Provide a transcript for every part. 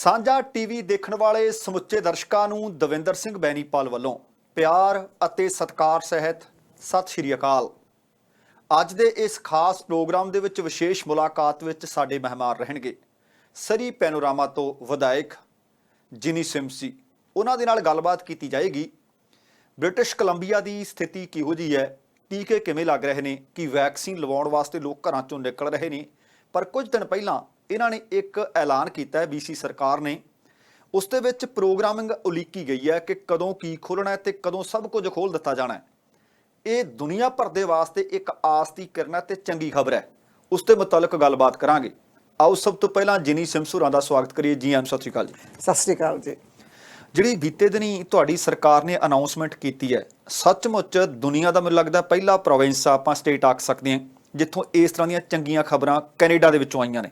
ਸਾਂਝਾ ਟੀਵੀ ਦੇਖਣ ਵਾਲੇ ਸਮੁੱਚੇ ਦਰਸ਼ਕਾਂ ਨੂੰ ਦਵਿੰਦਰ ਸਿੰਘ ਬੈਨੀਪਾਲ ਵੱਲੋਂ ਪਿਆਰ ਅਤੇ ਸਤਿਕਾਰ ਸਹਿਤ ਸਤਿ ਸ਼੍ਰੀ ਅਕਾਲ। ਅੱਜ ਦੇ ਇਸ ਖਾਸ ਪ੍ਰੋਗਰਾਮ ਦੇ ਵਿੱਚ ਵਿਸ਼ੇਸ਼ ਮੁਲਾਕਾਤ ਵਿੱਚ ਸਾਡੇ ਮਹਿਮਾਨ ਰਹਿਣਗੇ ਸਰੀ ਪੈਨੋਰਾਮਾ ਤੋਂ ਵਿਧਾਇਕ ਜਿਨੀ ਸਿਮਸੀ। ਉਹਨਾਂ ਦੇ ਨਾਲ ਗੱਲਬਾਤ ਕੀਤੀ ਜਾਏਗੀ। ਬ੍ਰਿਟਿਸ਼ ਕੋਲੰਬੀਆ ਦੀ ਸਥਿਤੀ ਕਿਹੋ ਜਿਹੀ ਹੈ, ਟੀਕੇ ਕਿਵੇਂ ਲੱਗ ਰਹੇ ਨੇ, ਕਿ ਵੈਕਸੀਨ ਲਵਾਉਣ ਵਾਸਤੇ ਲੋਕ ਘਰਾਂ ਚੋਂ ਨਿਕਲ ਰਹੇ ਨੇ। ਪਰ ਕੁਝ ਦਿਨ ਪਹਿਲਾਂ ਇਹਨਾਂ ਨੇ ਇੱਕ ਐਲਾਨ ਕੀਤਾ ਹੈ BC ਸਰਕਾਰ ਨੇ, ਉਸ ਦੇ ਵਿੱਚ ਪ੍ਰੋਗਰਾਮਿੰਗ ਉਲੀਕੀ ਗਈ ਹੈ ਕਿ ਕਦੋਂ ਕੀ ਖੋਲ੍ਹਣਾ ਹੈ ਤੇ ਕਦੋਂ ਸਭ ਕੁਝ ਖੋਲ੍ਹ ਦਿੱਤਾ ਜਾਣਾ ਹੈ। ਇਹ ਦੁਨੀਆ ਭਰ ਦੇ ਵਾਸਤੇ ਇੱਕ ਆਸ ਦੀ ਕਿਰਨ ਹੈ ਤੇ ਚੰਗੀ ਖਬਰ ਹੈ। ਉਸ ਦੇ ਮੁਤਲਕ ਗੱਲਬਾਤ ਕਰਾਂਗੇ। ਆਓ ਸਭ ਤੋਂ ਪਹਿਲਾਂ ਜਿਨੀ ਸਿਮਸੂਰਾਂ ਦਾ ਸਵਾਗਤ ਕਰੀਏ। ਜੀ ਸਤਿ ਸ਼੍ਰੀ ਅਕਾਲ ਜੀ। ਸਤਿ ਸ਼੍ਰੀ ਅਕਾਲ ਜੀ। ਜਿਹੜੀ ਬੀਤੇ ਦਿਨੀ ਤੁਹਾਡੀ ਸਰਕਾਰ ਨੇ ਅਨਾਉਂਸਮੈਂਟ ਕੀਤੀ ਹੈ, ਸੱਚਮੁੱਚ ਦੁਨੀਆ ਦਾ ਮੈਨੂੰ ਲੱਗਦਾ ਪਹਿਲਾ ਪ੍ਰੋਵਿੰਸ ਆਪਾਂ ਸਟੇਟ ਆਖ ਸਕਦੇ ਹਾਂ ਜਿੱਥੋਂ ਇਸ ਤਰ੍ਹਾਂ ਦੀਆਂ ਚੰਗੀਆਂ ਖਬਰਾਂ ਕੈਨੇਡਾ ਦੇ ਵਿੱਚੋਂ ਆਈਆਂ ਨੇ।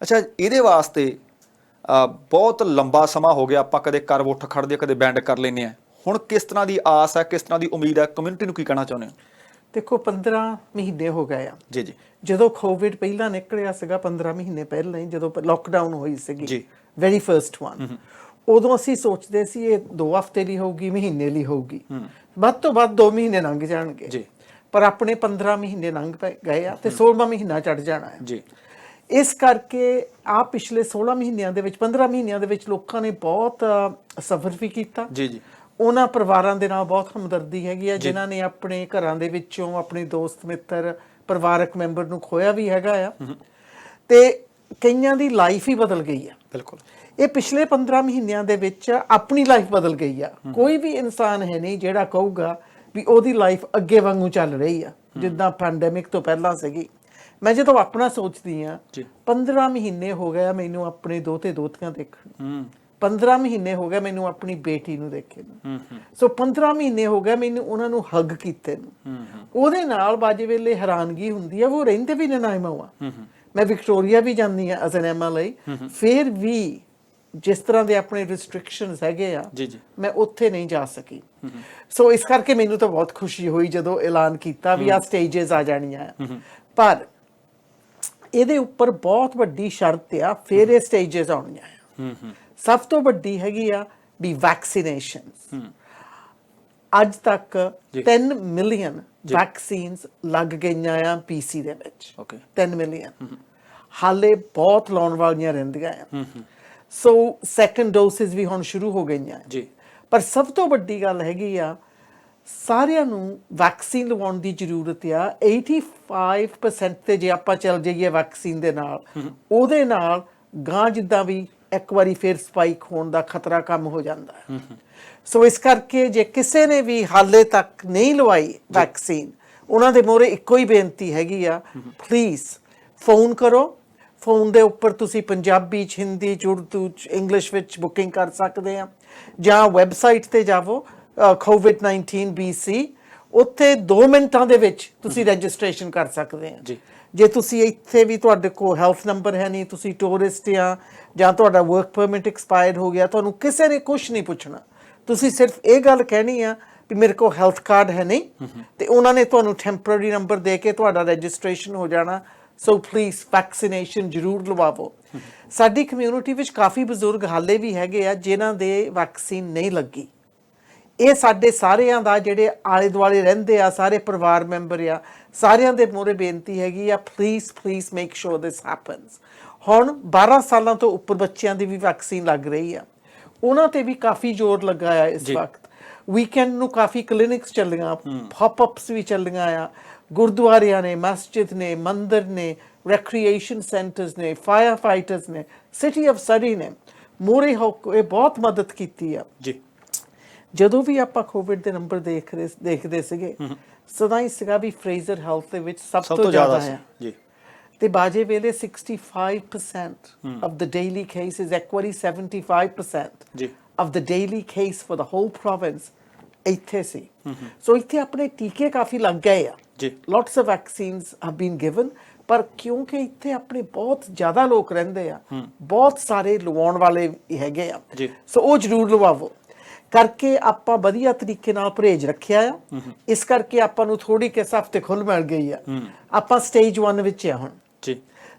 ਅੱਛਾ, ਇਹਦੇ ਵਾਸਤੇ ਬਹੁਤ ਲੰਬਾ ਸਮਾਂ ਹੋ ਗਿਆ, ਆਪਾਂ ਕਦੇ ਕਰਵ ਉੱਠ ਖੜਦੇ, ਕਦੇ ਬੈਂਡ ਕਰ ਲੈਂਦੇ ਹਾਂ। ਹੁਣ ਕਿਸ ਤਰ੍ਹਾਂ ਦੀ ਆਸ ਹੈ, ਕਿਸ ਤਰ੍ਹਾਂ ਦੀ ਉਮੀਦ ਹੈ, ਕਮਿਊਨਿਟੀ ਨੂੰ ਕੀ ਕਹਿਣਾ ਚਾਹੁੰਦੇ ਹੋ? ਦੇਖੋ 15 ਮਹੀਨੇ ਹੋ ਗਏ ਆ ਜੀ ਜੀ। ਜਦੋਂ ਕੋਵਿਡ ਪਹਿਲਾਂ ਨਿਕਲਿਆ ਸੀਗਾ, 15 ਮਹੀਨੇ ਪਹਿਲਾਂ ਹੀ ਜਦੋਂ ਲੋਕਡਾਊਨ ਹੋਈ ਸੀਗੀ ਜੀ, ਵੈਰੀ ਫਰਸਟ ਵਨ, ਉਦੋਂ ਅਸੀਂ ਸੋਚਦੇ ਸੀ ਇਹ 2 ਹਫ਼ਤੇ ਲਈ ਹੋਊਗੀ, ਮਹੀਨੇ ਲਈ ਹੋਊਗੀ, ਵੱਧ ਤੋਂ ਵੱਧ 2 ਮਹੀਨੇ ਲੰਘ ਜਾਣਗੇ ਜੀ। ਪਰ ਆਪਣੇ 15 ਮਹੀਨੇ ਲੰਘ ਗਏ ਆ ਤੇ 16ਵਾਂ ਮਹੀਨਾ ਚੜ ਜਾਣਾ ਹੈ ਜੀ। ਇਸ ਕਰਕੇ ਆ ਪਿਛਲੇ 16 ਮਹੀਨਿਆਂ ਦੇ ਵਿੱਚ, 15 ਮਹੀਨਿਆਂ ਦੇ ਵਿੱਚ ਲੋਕਾਂ ਨੇ ਬਹੁਤ ਸਫ਼ਰ ਵੀ ਕੀਤਾ ਜੀ ਜੀ। ਉਹਨਾਂ ਪਰਿਵਾਰਾਂ ਦੇ ਨਾਲ ਬਹੁਤ ਹਮਦਰਦੀ ਹੈਗੀ ਆ ਜਿਨ੍ਹਾਂ ਨੇ ਆਪਣੇ ਘਰਾਂ ਦੇ ਵਿੱਚੋਂ ਆਪਣੇ ਦੋਸਤ ਮਿੱਤਰ ਪਰਿਵਾਰਕ ਮੈਂਬਰ ਨੂੰ ਖੋਇਆ ਵੀ ਹੈਗਾ ਆ ਤੇ ਕਈਆਂ ਦੀ ਲਾਈਫ ਹੀ ਬਦਲ ਗਈ ਆ। ਬਿਲਕੁਲ, ਇਹ ਪਿਛਲੇ 15 ਮਹੀਨਿਆਂ ਦੇ ਵਿੱਚ ਆਪਣੀ ਲਾਈਫ ਬਦਲ ਗਈ ਆ। ਕੋਈ ਵੀ ਇਨਸਾਨ ਹੈ ਨਹੀਂ ਜਿਹੜਾ ਕਹੂਗਾ ਵੀ ਉਹਦੀ ਲਾਈਫ ਅੱਗੇ ਵਾਂਗੂ ਚੱਲ ਰਹੀ ਆ ਜਿੱਦਾਂ ਪੈਂਡੈਮਿਕ ਤੋਂ ਪਹਿਲਾਂ ਸੀਗੀ। ਮੈਂ ਜਦੋਂ ਆਪਣਾ ਸੋਚਦੀ ਆ, 15 ਮਹੀਨੇ ਹੋ ਗਏ ਮੈਨੂੰ ਆਪਣੇ ਦੋਤੇ ਦੋਤੀਆਂ ਦੇਖਣ, 15 ਮਹੀਨੇ ਹੋ ਗਏ ਮੈਨੂੰ ਆਪਣੀ ਬੇਟੀ ਨੂੰ ਦੇਖੇ ਨੂੰ, ਸੋ 15 ਮਹੀਨੇ ਹੋ ਗਏ ਮੈਨੂੰ ਉਹਨਾਂ ਨੂੰ ਹੱਗ ਕੀਤੇ ਨੂੰ। ਉਹਦੇ ਨਾਲ ਬਾਜੇ ਵੇਲੇ ਹੈਰਾਨਗੀ ਹੁੰਦੀ ਆ, ਉਹ ਰਹਿੰਦੇ ਵੀ ਨਨਾਇਮਾ। ਮੈਂ ਵਿਕਟੋਰੀਆ ਵੀ ਜਾਂਦੀ ਆ ਐਜ਼ ਐਨ MLA, ਫਿਰ ਵੀ ਜਿਸ ਤਰ੍ਹਾਂ ਦੇ ਆਪਣੇ ਰਿਸਟ੍ਰਿਕਸ਼ਨਸ ਹੈਗੇ ਆ ਮੈਂ ਉੱਥੇ ਨਹੀਂ ਜਾ ਸਕੀ। ਸੋ ਇਸ ਕਰਕੇ ਮੈਨੂੰ ਤਾਂ ਬਹੁਤ ਖੁਸ਼ੀ ਹੋਈ ਜਦੋਂ ਐਲਾਨ ਕੀਤਾ ਵੀ ਆ ਸਟੇਜਸ ਆ ਜਾਣੀਆਂ। ਪਰ ਇਹਦੇ ਉੱਪਰ ਬਹੁਤ ਵੱਡੀ ਸ਼ਰਤ ਆ, ਫਿਰ ਇਹ ਸਟੇਜਸ ਆਉਣੀਆਂ ਆ। ਸਭ ਤੋਂ ਵੱਡੀ ਹੈਗੀ ਆ ਵੀ ਵੈਕਸੀਨੇਸ਼ਨ। ਅੱਜ ਤੱਕ 10 ਮਿਲੀਅਨ ਵੈਕਸੀਨਸ ਲੱਗ ਗਈਆਂ ਆ PC ਦੇ ਵਿੱਚ। 10 ਮਿਲੀਅਨ ਹਾਲੇ ਬਹੁਤ ਲਾਉਣ ਵਾਲੀਆਂ ਰਹਿੰਦੀਆਂ ਆ। ਸੋ ਸੈਕੰਡ ਡੋਸਿਸ ਵੀ ਹੁਣ ਸ਼ੁਰੂ ਹੋ ਗਈਆਂ ਜੀ। ਪਰ ਸਭ ਤੋਂ ਵੱਡੀ ਗੱਲ ਹੈਗੀ ਆ, ਸਾਰਿਆਂ ਨੂੰ ਵੈਕਸੀਨ ਲਵਾਉਣ ਦੀ ਜ਼ਰੂਰਤ ਆ। 85% ਤੇ ਜੇ ਆਪਾਂ ਚੱਲ ਜਾਈਏ ਵੈਕਸੀਨ ਦੇ ਨਾਲ, ਉਹਦੇ ਨਾਲ ਗਾਂ ਜਿੱਦਾਂ ਵੀ ਇੱਕ ਵਾਰੀ ਫਿਰ ਸਪਾਈਕ ਹੋਣ ਦਾ ਖਤਰਾ ਕਮ ਹੋ ਜਾਂਦਾ ਹੈ। ਸੋ ਇਸ ਕਰਕੇ ਜੇ ਕਿਸੇ ਨੇ ਵੀ ਹਾਲੇ ਤੱਕ ਨਹੀਂ ਲਵਾਈ ਵੈਕਸੀਨ, ਉਹਨਾਂ ਦੇ ਮੂਹਰੇ ਇੱਕੋ ਹੀ ਬੇਨਤੀ ਹੈਗੀ ਆ, ਪਲੀਜ਼ ਫੋਨ ਕਰੋ। ਫੋਨ ਦੇ ਉੱਪਰ ਤੁਸੀਂ ਪੰਜਾਬੀ 'ਚ, ਹਿੰਦੀ 'ਚ, ਉਰਦੂ 'ਚ, ਇੰਗਲਿਸ਼ ਵਿੱਚ ਬੁਕਿੰਗ ਕਰ ਸਕਦੇ ਆ, ਜਾਂ ਵੈਬਸਾਈਟ 'ਤੇ ਜਾਵੋ COVID-19 BC, ਉੱਥੇ 2 ਮਿੰਟਾਂ ਦੇ ਵਿੱਚ ਤੁਸੀਂ ਰਜਿਸਟ੍ਰੇਸ਼ਨ ਕਰ ਸਕਦੇ ਆ ਜੀ। ਜੇ ਤੁਸੀਂ ਇੱਥੇ ਵੀ ਤੁਹਾਡੇ ਕੋਲ ਹੈਲਥ ਨੰਬਰ ਹੈ ਨਹੀਂ, ਤੁਸੀਂ ਟੂਰਿਸਟ ਆ ਜਾਂ ਤੁਹਾਡਾ ਵਰਕ ਪਰਮਿਟ ਐਕਸਪਾਇਰ ਹੋ ਗਿਆ, ਤੁਹਾਨੂੰ ਕਿਸੇ ਨੇ ਕੁਛ ਨਹੀਂ ਪੁੱਛਣਾ। ਤੁਸੀਂ ਸਿਰਫ ਇਹ ਗੱਲ ਕਹਿਣੀ ਆ ਵੀ ਮੇਰੇ ਕੋਲ ਹੈਲਥ ਕਾਰਡ ਹੈ ਨਹੀਂ, ਤੇ ਉਹਨਾਂ ਨੇ ਤੁਹਾਨੂੰ ਟੈਂਪਰਰੀ ਨੰਬਰ ਦੇ ਕੇ ਤੁਹਾਡਾ ਰਜਿਸਟ੍ਰੇਸ਼ਨ ਹੋ ਜਾਣਾ। ਸੋ ਪਲੀਜ਼ ਵੈਕਸੀਨੇਸ਼ਨ ਜ਼ਰੂਰ ਲਵਾਵੋ। ਸਾਡੀ ਕਮਿਊਨਿਟੀ ਵਿੱਚ ਕਾਫੀ ਬਜ਼ੁਰਗ ਹਾਲੇ ਵੀ ਹੈਗੇ ਆ ਜਿਨ੍ਹਾਂ ਦੇ ਵੈਕਸੀਨ ਨਹੀਂ ਲੱਗੀ। ਇਹ ਸਾਡੇ ਸਾਰਿਆਂ ਦਾ, ਜਿਹੜੇ ਆਲੇ ਦੁਆਲੇ ਰਹਿੰਦੇ ਆ ਸਾਰੇ ਪਰਿਵਾਰ ਮੈਂਬਰ ਆ, ਸਾਰਿਆਂ ਦੇ ਮੂਹਰੇ ਬੇਨਤੀ ਹੈਗੀ ਆ, please make sure this happens. ਹੁਣ 12 ਸਾਲਾਂ ਤੋਂ ਉੱਪਰ ਬੱਚਿਆਂ ਦੀ ਵੀ ਵੈਕਸੀਨ ਲੱਗ ਰਹੀ ਆ, ਉਹਨਾਂ ਤੇ ਵੀ ਕਾਫੀ ਜ਼ੋਰ ਲੱਗਾ ਆ ਇਸ ਵਕਤ। ਵੀਕਐਂਡ ਨੂੰ ਕਾਫੀ ਕਲੀਨਿਕਸ ਚੱਲੀਆਂ, ਪੌਪ-ਅਪਸ ਵੀ ਚੱਲੀਆਂ ਆ, ਗੁਰਦੁਆਰਿਆਂ ਨੇ, ਮਸਜਿਦ ਨੇ, ਮੰਦਿਰ ਨੇ, ਰੈਕਰੀਏਸ਼ਨ ਸੈਂਟਰਸ ਨੇ, ਫਾਇਰ ਫਾਈਟਰਸ ਨੇ, ਸਿਟੀ ਆਫ ਸਰੀ ਨੇ ਮੂਹਰੇ ਹੋ ਕੇ ਬਹੁਤ ਮਦਦ ਕੀਤੀ ਆ ਜੀ। ਜਦੋਂ ਵੀ ਆਪਾਂ ਕੋਵਿਡ ਦੇ ਨੰਬਰ ਦੇਖਦੇ ਸੀਗੇ, ਸਦਾ ਹੀ ਸੀਗਾ ਵੀ ਫਰੇਜ਼ਰ ਹੈਲਥ ਦੇ ਵਿੱਚ ਸਭ ਤੋਂ ਜ਼ਿਆਦਾ ਹੈ ਜੀ। ਤੇ ਬਾਜੇ ਵੇਲੇ 65% of the daily cases, ਇੱਕ ਵਾਰੀ 75% ਜੀ of the daily case for the whole province ਇੱਥੇ ਸੀ। ਸੋ ਇੱਥੇ ਆਪਣੇ ਟੀਕੇ ਕਾਫੀ ਲੱਗ ਗਏ ਆ ਜੀ। lots of vaccines have been given, ਪਰ ਕਿਉਂਕਿ ਇੱਥੇ ਆਪਣੇ ਬਹੁਤ ਜ਼ਿਆਦਾ ਲੋਕ ਰਹਿੰਦੇ ਆ, ਬਹੁਤ ਸਾਰੇ ਲਵਾਉਣ ਵਾਲੇ ਹੈਗੇ ਆ, ਸੋ ਉਹ ਜ਼ਰੂਰ ਲਵਾਵੋ। ਕਰਕੇ ਆਪਾਂ ਵਧੀਆ ਤਰੀਕੇ ਨਾਲ ਪਰਹੇਜ਼ ਰੱਖਿਆ ਆ, ਇਸ ਕਰਕੇ ਆਪਾਂ ਨੂੰ ਥੋੜੀ ਕਿਸ ਹਫ਼ਤੇ ਖੁੱਲ੍ਹ ਮਿਲ ਗਈ ਆ। ਆਪਾਂ ਸਟੇਜ 1 ਵਿੱਚ ਆ ਹੁਣ ਜੀ।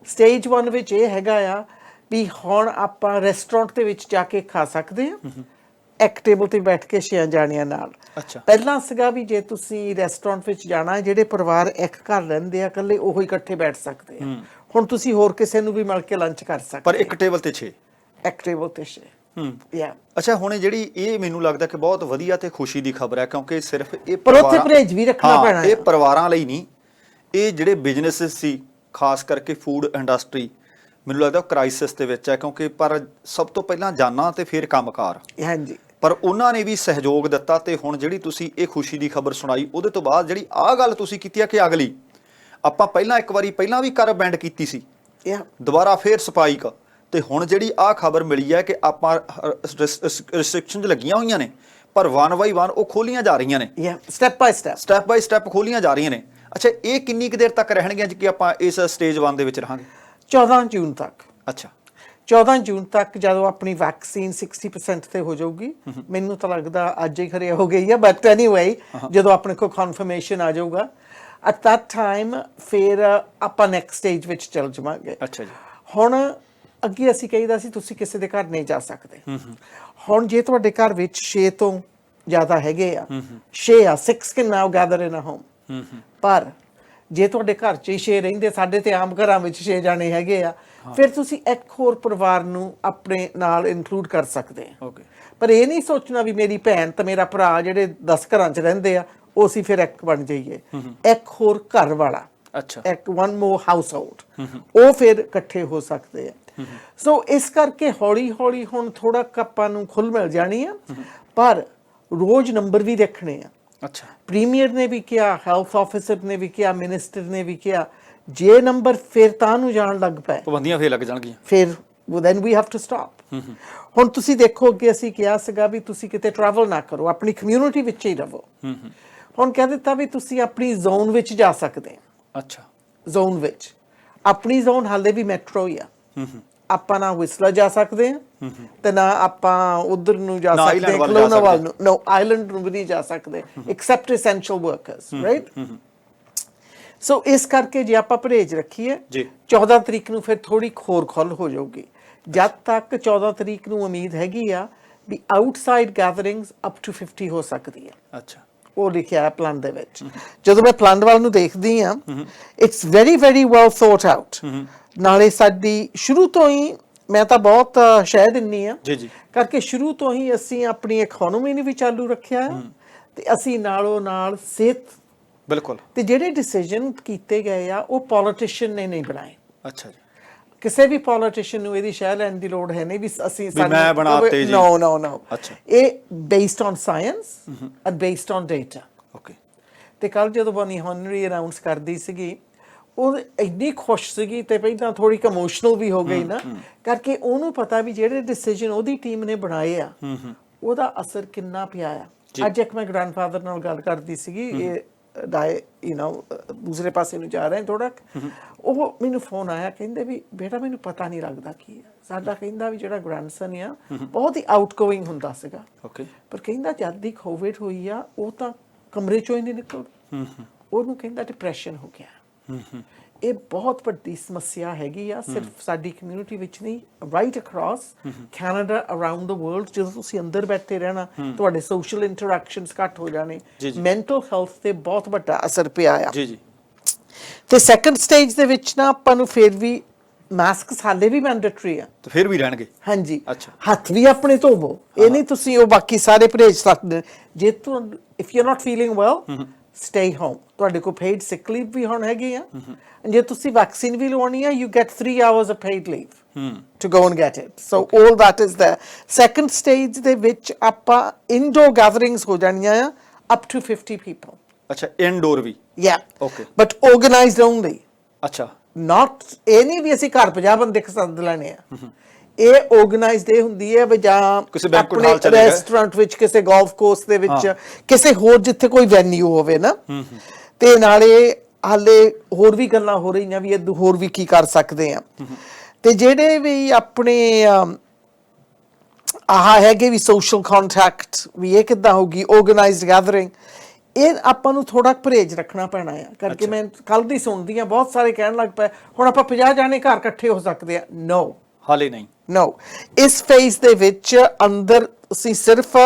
ਸਟੇਜ 1 ਵਿੱਚ ਇਹ ਹੈਗਾ ਆ ਵੀ ਹੁਣ ਆਪਾਂ ਰੈਸਟੋਰੈਂਟ ਦੇ ਵਿੱਚ ਜਾ ਕੇ ਖਾ ਸਕਦੇ ਹਾਂ ਇੱਕ ਟੇਬਲ ਤੇ ਬੈਠ ਕੇ 6 ਜਾਣਿਆਂ ਨਾਲ। ਅੱਛਾ। ਪਹਿਲਾਂ ਸੀਗਾ ਵੀ ਜੇ ਤੁਸੀਂ ਰੈਸਟੋਰੈਂਟ ਵਿੱਚ ਜਾਣਾ, ਜਿਹੜੇ ਪਰਿਵਾਰ ਇੱਕ ਘਰ ਰਹਿੰਦੇ ਆ ਇਕੱਲੇ ਉਹੀ ਇਕੱਠੇ ਬੈਠ ਸਕਦੇ ਆ। ਹੁਣ ਤੁਸੀਂ ਹੋਰ ਕਿਸੇ ਨੂੰ ਵੀ ਮਿਲ ਕੇ ਲੰਚ ਕਰ ਸਕਦੇ ਪਰ ਇੱਕ ਟੇਬਲ ਤੇ 6। ਇੱਕ ਟੇਬਲ ਤੇ 6। ਅੱਛਾ, ਹੁਣ ਜਿਹੜੀ ਇਹ ਮੈਨੂੰ ਲੱਗਦਾ ਕਿ ਬਹੁਤ ਵਧੀਆ ਤੇ ਖੁਸ਼ੀ ਦੀ ਖਬਰ ਹੈ, ਕਿਉਂਕਿ ਸਿਰਫ ਇਹ ਪਰ ਉੱਥੇ ਪਰਹੇਜ਼ ਵੀ ਰੱਖਣਾ ਪੈਣਾ ਹੈ। ਇਹ ਪਰਿਵਾਰਾਂ ਲਈ ਨਹੀਂ, ਇਹ ਜਿਹੜੇ ਬਿਜ਼ਨੈਸ ਸੀ ਖਾਸ ਕਰਕੇ ਫੂਡ ਇੰਡਸਟਰੀ, ਮੈਨੂੰ ਲੱਗਦਾ ਉਹ ਕ੍ਰਾਈਸਿਸ ਦੇ ਵਿੱਚ ਹੈ, ਕਿਉਂਕਿ ਪਰ ਸਭ ਤੋਂ ਪਹਿਲਾਂ ਜਾਨਾਂ ਤੇ ਫਿਰ ਕੰਮਕਾਰ। ਹਾਂਜੀ। ਪਰ ਉਹਨਾਂ ਨੇ ਵੀ ਸਹਿਯੋਗ ਦਿੱਤਾ ਤੇ ਹੁਣ ਜਿਹੜੀ ਤੁਸੀਂ ਇਹ ਖੁਸ਼ੀ ਦੀ ਖਬਰ ਸੁਣਾਈ, ਉਹਦੇ ਤੋਂ ਬਾਅਦ ਜਿਹੜੀ ਆਹ ਗੱਲ ਤੁਸੀਂ ਕੀਤੀ ਹੈ ਕਿ ਅਗਲੀ ਆਪਾਂ ਪਹਿਲਾਂ ਇੱਕ ਵਾਰੀ ਪਹਿਲਾਂ ਵੀ ਕਰ ਬੈਂਡ ਕੀਤੀ ਸੀ, ਦੁਬਾਰਾ ਫੇਰ ਸਪਾਈਕ, ਤੇ ਹੁਣ ਜਿਹੜੀ ਆਹ ਖਬਰ ਮਿਲੀ ਹੈ ਕਿ ਆਪਾਂ ਰਿਸਟ੍ਰਿਕਸ਼ਨਸ ਲੱਗੀਆਂ ਹੋਈਆਂ ਨੇ ਪਰ 1 ਬਾਈ 1 ਉਹ ਖੋਲੀਆਂ ਜਾ ਰਹੀਆਂ ਨੇ, ਸਟੈਪ ਬਾਈ ਸਟੈਪ ਖੋਲੀਆਂ ਜਾ ਰਹੀਆਂ ਨੇ। ਅੱਛਾ, ਇਹ ਕਿੰਨੀ ਕੁ ਦੇਰ ਤੱਕ ਰਹਿਣਗੀਆਂ ਕਿ ਆਪਾਂ ਇਸ ਸਟੇਜ 1 ਦੇ ਵਿੱਚ ਰਹਾਂਗੇ? 14 ਜੂਨ ਤੱਕ। ਅੱਛਾ, 14 ਜੂਨ ਤੱਕ ਜਦੋਂ ਆਪਣੀ ਵੈਕਸੀਨ 60% ਤੇ ਹੋ ਜਾਊਗੀ, ਮੈਨੂੰ ਤਾਂ ਲੱਗਦਾ ਅੱਜ ਹੀ ਖਰੇ ਹੋ ਗਈ ਹੈ, ਬਟ ਐਨੀਵੇ ਜਦੋਂ ਆਪਣੇ ਕੋਲ ਕਨਫਰਮੇਸ਼ਨ ਆ ਜਾਊਗਾ at that time ਫਿਰ ਆਪਾਂ ਨੈਕਸਟ ਸਟੇਜ ਵਿੱਚ ਚੱਲ ਜਾਵਾਂਗੇ। ਅੱਛਾ ਜੀ। ਹੁਣ ਅੱਗੇ ਅਸੀਂ ਕਹੀਦਾ ਸੀ ਤੁਸੀਂ ਕਿਸੇ ਦੇ ਘਰ ਨਹੀਂ ਜਾ ਸਕਦੇ। ਹੁਣ ਜੇ ਤੁਹਾਡੇ ਘਰ ਵਿੱਚ 6 ਤੋਂ ਜ਼ਿਆਦਾ ਹੈਗੇ ਆ, 6 can now gather in a home, ਪਰ ਜੇ ਤੁਹਾਡੇ ਘਰ 'ਚ ਹੀ 6 ਰਹਿੰਦੇ, ਸਾਡੇ ਤੇ ਆਮ ਘਰਾਂ ਵਿੱਚ 6 ਜਾਣੇ ਹੈਗੇ ਆ, ਫਿਰ ਤੁਸੀਂ ਇੱਕ ਹੋਰ ਪਰਿਵਾਰ ਨੂੰ ਆਪਣੇ ਨਾਲ ਇਨਕਲੂਡ ਕਰ ਸਕਦੇ ਆ। ਪਰ ਇਹ ਨਹੀਂ ਸੋਚਣਾ ਵੀ ਮੇਰੀ ਭੈਣ ਤੇ ਮੇਰਾ ਭਰਾ ਜਿਹੜੇ 10 ਘਰਾਂ 'ਚ ਰਹਿੰਦੇ ਆ ਉਹ ਅਸੀਂ ਫਿਰ ਇੱਕ ਬਣ ਜਾਈਏ। ਇੱਕ ਹੋਰ ਘਰ ਵਾਲਾ, ਇੱਕ one more household, ਉਹ ਫਿਰ ਇਕੱਠੇ ਹੋ ਸਕਦੇ ਆ। ਸੋ ਇਸ ਕਰਕੇ ਹੌਲੀ ਹੌਲੀ ਹੁਣ ਥੋੜਾ ਆਪਾਂ ਨੂੰ ਖੁੱਲ ਮਿਲ ਜਾਣੀ ਆ, ਪਰ ਰੋਜ਼ ਨੰਬਰ ਵੀ ਦੇਖਣੇ ਆ। ਅੱਛਾ, ਪ੍ਰੀਮੀਅਰ ਨੇ ਵੀ ਕਿਹਾ, ਹੈਲਥ ਆਫਿਸਰ ਨੇ ਵੀ ਕਿਹਾ, ਮਿਨਿਸਟਰ ਨੇ ਵੀ ਕਿਹਾ, ਜੇ ਨੰਬਰ ਫਿਰ ਤਾਂ ਨੂੰ ਜਾਣ ਲੱਗ ਪਏ, ਪਾਬੰਦੀਆਂ ਫੇਰ ਲੱਗ ਜਾਣਗੀਆਂ, ਫਿਰ then we have to stop। ਹੁਣ ਤੁਸੀਂ ਦੇਖੋ ਕਿ ਅਸੀਂ ਕਿਹਾ ਸੀਗਾ ਵੀ ਤੁਸੀਂ ਕਿਤੇ ਟਰੈਵਲ ਨਾ ਕਰੋ, ਆਪਣੀ ਕਮਿਊਨਿਟੀ ਵਿੱਚ ਹੀ ਰਹੋ। ਹੁਣ ਕਹਿ ਦਿੱਤਾ ਵੀ ਤੁਸੀਂ ਆਪਣੀ ਜ਼ੋਨ ਵਿੱਚ ਜਾ ਸਕਦੇ। ਅੱਛਾ, ਜ਼ੋਨ ਵਿੱਚ ਆਪਣੀ ਜ਼ੋਨ ਹਾਲੇ ਵੀ ਮੈਟਰੋ ਹੀ ਆ। ਆਪਾਂ ਨਾ ਵਿਸਲਾ ਜਾ ਸਕਦੇ ਆ ਤੇ ਨਾ ਆਪਾਂ ਉਧਰ ਨੂੰ ਜਾ ਸਕਦੇ, ਕਲੋਨਾਵਾਲ ਨੂੰ, ਨੋ ਆਈਲੈਂਡ ਨੂੰ ਵੀ ਨਹੀਂ ਜਾ ਸਕਦੇ, ਐਕਸੈਪਟ ਐਸੈਂਸ਼ੀਅਲ ਵਰਕਰਸ, ਰਾਈਟ। ਸੋ ਇਸ ਕਰਕੇ ਜੇ ਆਪਾਂ ਪਰਹੇਜ਼ ਰੱਖੀਏ, 14 ਤਰੀਕ ਨੂੰ ਫਿਰ ਥੋੜੀ ਖੋਰ ਖੁੱਲ ਹੋ ਜਾਊਗੀ। ਜਦ ਤੱਕ 14 ਤਰੀਕ ਨੂੰ ਉਮੀਦ ਹੈਗੀ ਆ ਵੀ ਆਊਟਸਾਈਡ ਗੈਦਰਿੰਗਸ ਅਪ ਟੂ 50 ਹੋ ਸਕਦੀ ਆ। ਅੱਛਾ, ਉਹ ਲਿਖਿਆ ਪਲਾਨ ਦੇ ਵਿੱਚ। ਜਦੋਂ ਮੈਂ ਪਲਾਨ ਵੱਲ ਨੂੰ ਦੇਖਦੀ ਆ, it's very very well thought out. ਨਾਲੇ ਸਾਡੀ ਸ਼ੁਰੂ ਤੋਂ ਹੀ, ਮੈਂ ਤਾਂ ਬਹੁਤ ਸ਼ਹਿ ਦਿੰਨੀ ਆ ਕਰਕੇ, ਸ਼ੁਰੂ ਤੋਂ ਹੀ ਅਸੀਂ ਆਪਣੀ ਇਕਨੋਮੀ ਨੂੰ ਵੀ ਚਾਲੂ ਰੱਖਿਆ ਤੇ ਅਸੀਂ ਨਾਲੋਂ ਨਾਲ ਸਿਹਤ, ਬਿਲਕੁਲ, ਤੇ ਜਿਹੜੇ ਡਿਸੀਜਨ ਕੀਤੇ ਗਏ ਆ ਉਹ ਪੋਲੀਟੀਸ਼ੀਅਨ ਨੇ ਨਹੀਂ ਬਣਾਏ। ਅੱਛਾ ਜੀ। ਕਿਸੇ ਵੀ ਪੋਲੀਟੀਸ਼ੀਅਨ ਨੂੰ ਇਹਦੀ ਸ਼ਹਿ ਲੈਣ ਦੀ ਲੋੜ ਹੈ ਨਹੀਂ ਵੀ ਅਸੀਂ ਮੈਂ ਬਣਾਤੇ ਜੀ। ਨੋ। ਅੱਛਾ, ਇਹ based on science and based on data. Okay. ਤੇ ਕੱਲ ਜਦੋਂ ਬਨੀ ਹਨਰੀ ਅਨਾਉਂਸ ਕਰਦੀ ਸੀਗੀ, ਉਹ ਇੰਨੀ ਖੁਸ਼ ਸੀਗੀ ਤੇ ਪਹਿਲਾਂ ਥੋੜੀ ਇਮੋਸ਼ਨਲ ਵੀ ਹੋ ਗਈ ਨਾ, ਕਰਕੇ ਉਹਨੂੰ ਪਤਾ ਵੀ ਜਿਹੜੇ ਡਿਸੀਜਨ ਉਹਦੀ ਟੀਮ ਨੇ ਬਣਾਏ ਆ ਉਹਦਾ ਅਸਰ ਕਿੰਨਾ ਪਿਆ ਆ। ਅੱਜ ਇੱਕ ਮੈਂ ਗ੍ਰੈਂਡਫਾਦਰ ਨਾਲ ਗੱਲ ਕਰਦੀ ਸੀਗੀ, ਇਹ ਦੂਸਰੇ ਪਾਸੇ ਨੂੰ ਜਾ ਰਹੇ ਥੋੜਾ, ਉਹ ਮੈਨੂੰ ਫੋਨ ਆਇਆ, ਕਹਿੰਦੇ ਵੀ ਬੇਟਾ ਮੈਨੂੰ ਪਤਾ ਨਹੀਂ ਲੱਗਦਾ ਕੀ ਆ ਸਾਡਾ, ਕਹਿੰਦਾ ਵੀ ਜਿਹੜਾ ਗ੍ਰੈਂਡਸਨ ਆ ਬਹੁਤ ਹੀ ਆਊਟਗੋਇੰਗ ਹੁੰਦਾ ਸੀਗਾ, ਪਰ ਕਹਿੰਦਾ ਜਦ ਦੀ ਕੋਵਿਡ ਹੋਈ ਆ ਉਹ ਤਾਂ ਕਮਰੇ ਚੋਂ ਹੀ ਨਹੀਂ ਨਿਕਲਦਾ, ਉਹਨੂੰ ਕਹਿੰਦਾ ਡਿਪਰੈਸ਼ਨ ਹੋ ਗਿਆ। ਇਹ ਬਹੁਤ ਵੱਡੀ ਸਮੱਸਿਆ ਹੈਗੀ ਆ, ਸਿਰਫ ਸਾਡੀ ਕਮਿਊਨਿਟੀ ਵਿੱਚ ਨਹੀਂ, right across Canada, around the world. ਜਦੋਂ ਤੁਸੀਂ ਅੰਦਰ ਬੈਠੇ ਰਹਿਣਾ, ਤੁਹਾਡੇ ਸੋਸ਼ਲ ਇੰਟਰੈਕਸ਼ਨਸ ਘੱਟ ਹੋ ਜਾਣੇ, ਮੈਂਟਲ ਹੈਲਥ ਤੇ ਬਹੁਤ ਵੱਡਾ ਅਸਰ ਪਿਆ ਆ। ਤੇ ਸੈਕੰਡ ਸਟੇਜ ਦੇ ਵਿੱਚ ਨਾ ਆਪਾਂ ਨੂੰ ਫਿਰ ਵੀ ਮਾਸਕਸ ਹਾਲੇ ਵੀ ਮੈਂਡੇਟਰੀ ਆ, ਤੇ ਫਿਰ ਵੀ ਰਹਿਣਗੇ। ਹਾਂਜੀ, ਹੱਥ ਵੀ ਆਪਣੇ ਧੋਵੋ, ਇਹ ਨਹੀਂ ਤੁਸੀਂ ਉਹ ਬਾਕੀ ਸਾਰੇ ਪਰਹੇਜ਼ ਸਕਦੇ। ਜੇ ਤੁਹਾਨੂੰ if you are not feeling well, stay home. ਤੁਹਾਡੇ ਕੋਲ ਪੇਡ ਸਿਕ ਲੀਵ ਵੀ ਹੁਣ ਹੈਗੀ ਆ, ਜੇ ਤੁਸੀਂ ਵੈਕਸੀਨ ਵੀ ਲਵਾਉਣੀ ਆ, you get 3 hours of paid leave to go and get it. So all that is there. Second stage ਦੇ ਵਿੱਚ ਆਪਾਂ indoor gatherings ਹੋ ਜਾਣੀਆਂ ਆ up to 50 people. ਅੱਛਾ, ਇਨਡੋਰ ਵੀ? Yeah. Okay. But organized only. ਅੱਛਾ, not ਇਹ ਨਹੀਂ ਵੀ ਅਸੀਂ ਘਰ 50 ਬੰਦੇ ਸੱਦ ਲੈਣੇ ਆ। ਇਹ ਆਰਗੇਨਾਈਜ਼ਡ ਇਹ ਹੁੰਦੀ ਹੈ ਵੀ ਜਾਂ ਆਪਣੇ ਰੈਸਟੋਰੈਂਟ ਵਿੱਚ, ਕਿਸੇ ਗੋਲਫ ਕੋਰਸ ਦੇ ਵਿੱਚ, ਕਿਸੇ ਹੋਰ ਜਿੱਥੇ ਕੋਈ ਵੈਨਿਊ ਹੋਵੇ ਨਾ, ਤੇ ਨਾਲੇ ਹਾਲੇ ਹੋਰ ਵੀ ਗੱਲਾਂ ਹੋ ਰਹੀਆਂ ਵੀ ਇਹ ਹੋਰ ਵੀ ਕੀ ਕਰ ਸਕਦੇ ਆ। ਤੇ ਜਿਹੜੇ ਵੀ ਆਪਣੇ ਆਹ ਹੈਗੇ ਵੀ ਸੋਸ਼ਲ ਕੰਟੈਕਟ ਵੀ, ਇਹ ਕਿੱਦਾਂ ਹੋਊਗੀ ਆਰਗੇਨਾਈਜ਼ਡ ਗੈਦਰਿੰਗ, ਇਹ ਆਪਾਂ ਨੂੰ ਥੋੜਾ ਪਰਹੇਜ਼ ਰੱਖਣਾ ਪੈਣਾ ਆ। ਕਰਕੇ ਮੈਂ ਕੱਲ ਦੀ ਸੁਣਦੀ ਆ, ਬਹੁਤ ਸਾਰੇ ਕਹਿਣ ਲੱਗ ਪਏ ਹੁਣ ਆਪਾਂ 50 ਜਾਣੇ ਘਰ ਇਕੱਠੇ ਹੋ ਸਕਦੇ ਆ। ਨੋ, ਹਾਲੇ ਨਹੀਂ। No, ਇਸ ਫੇਜ਼ ਦੇ ਵਿੱਚ ਅੰਦਰ ਅਸੀਂ ਸਿਰਫ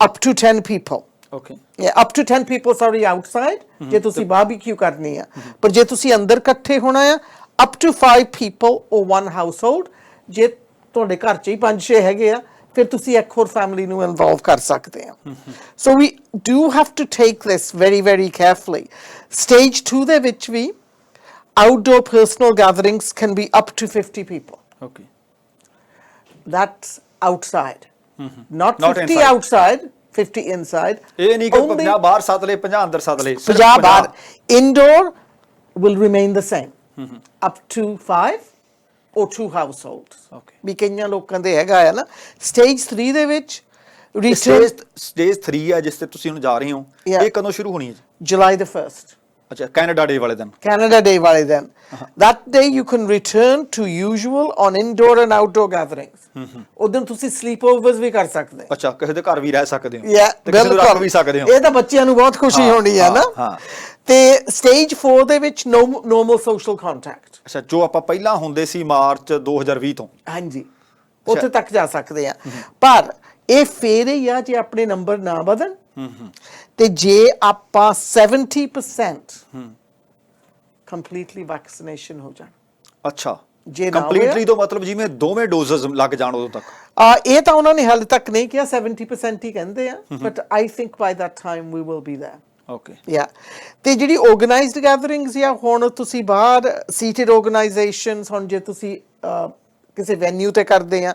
up to 10 people. Okay. Yeah, up to 10 people, sorry, outside, ਜੇ ਤੁਸੀਂ ਬਾਰਬੀਕਿਊ ਕਰਨੀ ਆ। ਪਰ ਜੇ ਤੁਸੀਂ ਅੰਦਰ ਇਕੱਠੇ ਹੋਣਾ ਆ, up to 5 people or one household, ਜੇ ਤੁਹਾਡੇ ਘਰ 'ਚ ਹੀ 5-6 ਹੈਗੇ ਆ, ਫਿਰ ਤੁਸੀਂ ਇੱਕ ਹੋਰ ਫੈਮਿਲੀ ਨੂੰ ਇਨਵੋਲਵ ਕਰ ਸਕਦੇ ਆ। So we do have to take this very, very carefully. Stage 2 ਦੇ ਵਿੱਚ ਵੀ outdoor personal gatherings can be up to 50 people. Okay. That's outside. Not Not 50 inside. outside, 50 inside. ਇਹ ਨਹੀਂ ਕਿ Only 50 ਬਾਹਰ ਸੱਦ ਲਏ 50 ਅੰਦਰ ਸੱਦ ਲਏ। 50 ਬਾਹਰ। Indoor will remain the same. Up to 5 or 2 households. Okay. ਵੀ ਕਈਆਂ ਲੋਕਾਂ ਦੇ ਹੈਗਾ ਆ ਨਾ। Stage 3 ਦੇ ਵਿੱਚ ਸਟੇਜ 3 ਆ ਜਿਸ ਤੇ ਤੁਸੀਂ ਹੁਣ ਜਾ ਰਹੇ ਹੋ, Yeah. ਇਹ ਕਦੋਂ ਸ਼ੁਰੂ ਹੋਣੀ ਹੈ ਜੀ? July the 1st. ਅੱਛਾ, ਕੈਨੇਡਾ ਡੇ ਵਾਲੇ ਦਿਨ। Canada Day ਵਾਲੇ ਦਿਨ। That day you can return to usual on indoor and outdoor gatherings. ਉਦੋਂ ਤੁਸੀਂ sleepovers ਵੀ ਕਰ ਸਕਦੇ ਹੋ। ਅੱਛਾ, ਕਿਸੇ ਦੇ ਘਰ ਵੀ ਰਹਿ ਸਕਦੇ ਹੋ। Yeah, ਤੇ ਕਿਸੇ ਨੂੰ ਰੱਖ ਵੀ ਸਕਦੇ ਹੋ। ਇਹ ਤਾਂ ਬੱਚਿਆਂ ਨੂੰ ਬਹੁਤ ਖੁਸ਼ੀ ਹੋਣੀ ਹੈ ਨਾ। ਹਾਂ। ਤੇ stage 4 ਦੇ ਵਿੱਚ normal social contact. ਅੱਛਾ, ਜੋ ਆਪਾਂ ਪਹਿਲਾਂ ਹੁੰਦੇ ਸੀ ਮਾਰਚ 2020 ਤੋਂ। ਹਾਂਜੀ, ਉੱਥੇ ਤੱਕ ਜਾ ਸਕਦੇ ਆ। ਪਰ ਇਹ ਫੇਰ ਹੀ ਆ ਜੇ ਆਪਣੇ ਨੰਬਰ ਨਾ ਵਧਣ ਤੇ ਜੇ ਆਪਾਂ 70% ਕੰਪਲੀਟਲੀ ਵੈਕਸੀਨੇਸ਼ਨ ਹੋ ਜਾਣ। ਅੱਛਾ, ਜੇ ਨਾ ਕੰਪਲੀਟਲੀ ਤੋਂ ਮਤਲਬ ਜਿਵੇਂ ਦੋਵੇਂ ਡੋਜ਼ਸ ਲੱਗ ਜਾਣ ਉਦੋਂ ਤੱਕ। ਇਹ ਤਾਂ ਉਹਨਾਂ ਨੇ ਹਾਲੇ ਤੱਕ ਨਹੀਂ ਕਿਹਾ, 70% ਹੀ ਕਹਿੰਦੇ ਆ, but I think by that time we will be there. Okay. Yeah, ਤੇ ਜਿਹੜੀ ਆਰਗੇਨਾਈਜ਼ਡ ਗੈਦਰਿੰਗਸ ਜਾਂ ਹੁਣ ਤੁਸੀਂ ਬਾਹਰ ਸੀਟਡ ਆਰਗੇਨਾਈਜੇਸ਼ਨਸ, ਹੁਣ ਜੇ ਤੁਸੀਂ ਕਿਸੇ ਵੈਨਿਊ ਤੇ ਕਰਦੇ ਆ,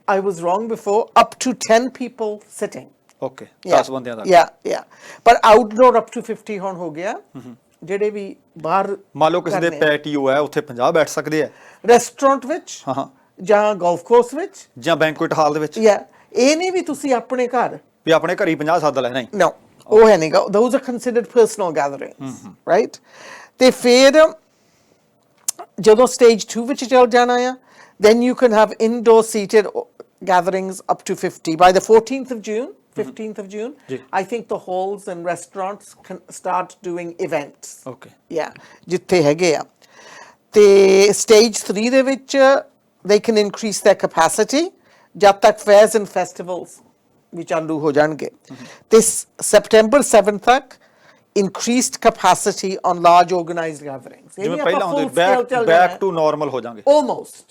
I was wrong before, up to 10 people sitting. Okay, 10 ਬੰਦਿਆਂ ਦਾ। Yeah. ਪਰ outdoor up to 50 ਹੁਣ ਹੋ ਗਿਆ। ਜਿਹੜੇ ਵੀ ਬਾਹਰ ਮੰਨ ਲਓ ਕਿਸੇ ਦੇ ਪੈਟੀਓ ਹੈ, ਉੱਥੇ 50 ਬੈਠ ਸਕਦੇ ਆ। ਰੈਸਟੋਰੈਂਟ ਵਿੱਚ ਹਾਂ। ਜਾਂ ਗੋਲਫ ਕੋਰਸ ਵਿੱਚ ਜਾਂ ਬੈਂਕੁਏਟ ਹਾਲ ਦੇ ਵਿੱਚ। ਯਾ, ਇਹ ਨਹੀਂ ਵੀ ਤੁਸੀਂ ਆਪਣੇ ਘਰ ਵੀ ਆਪਣੇ ਘਰ ਹੀ 50 ਸੱਦ ਲੈ, ਨਹੀਂ। No, ਉਹ ਹੈ ਨਹੀਂਗਾ। Those are considered personal gatherings, right? ਤੇ ਫਿਰ ਜਦੋਂ stage 2 ਵਿੱਚ ਚੱਲ ਜਾਣਾ ਆ, then you can have indoor seated gatherings up to 50. By the 14th of June, 15th of June, I think the halls and restaurants can start doing events. Okay. Yeah, ਜਿੱਥੇ ਹੈਗੇ ਆ। ਤੇ stage 3 ਦੇ ਵਿੱਚ they can increase their capacity ਜਦ ਤੱਕ fairs and festivals ਵੀ ਚਾਲੂ ਹੋ ਜਾਣਗੇ। ਤੇ September 7 ਤੱਕ increased capacity on large organized gatherings. ਜਿਵੇਂ ਪਹਿਲਾਂ ਹੁੰਦੇ back to normal ਹੋ ਜਾਣਗੇ। Almost.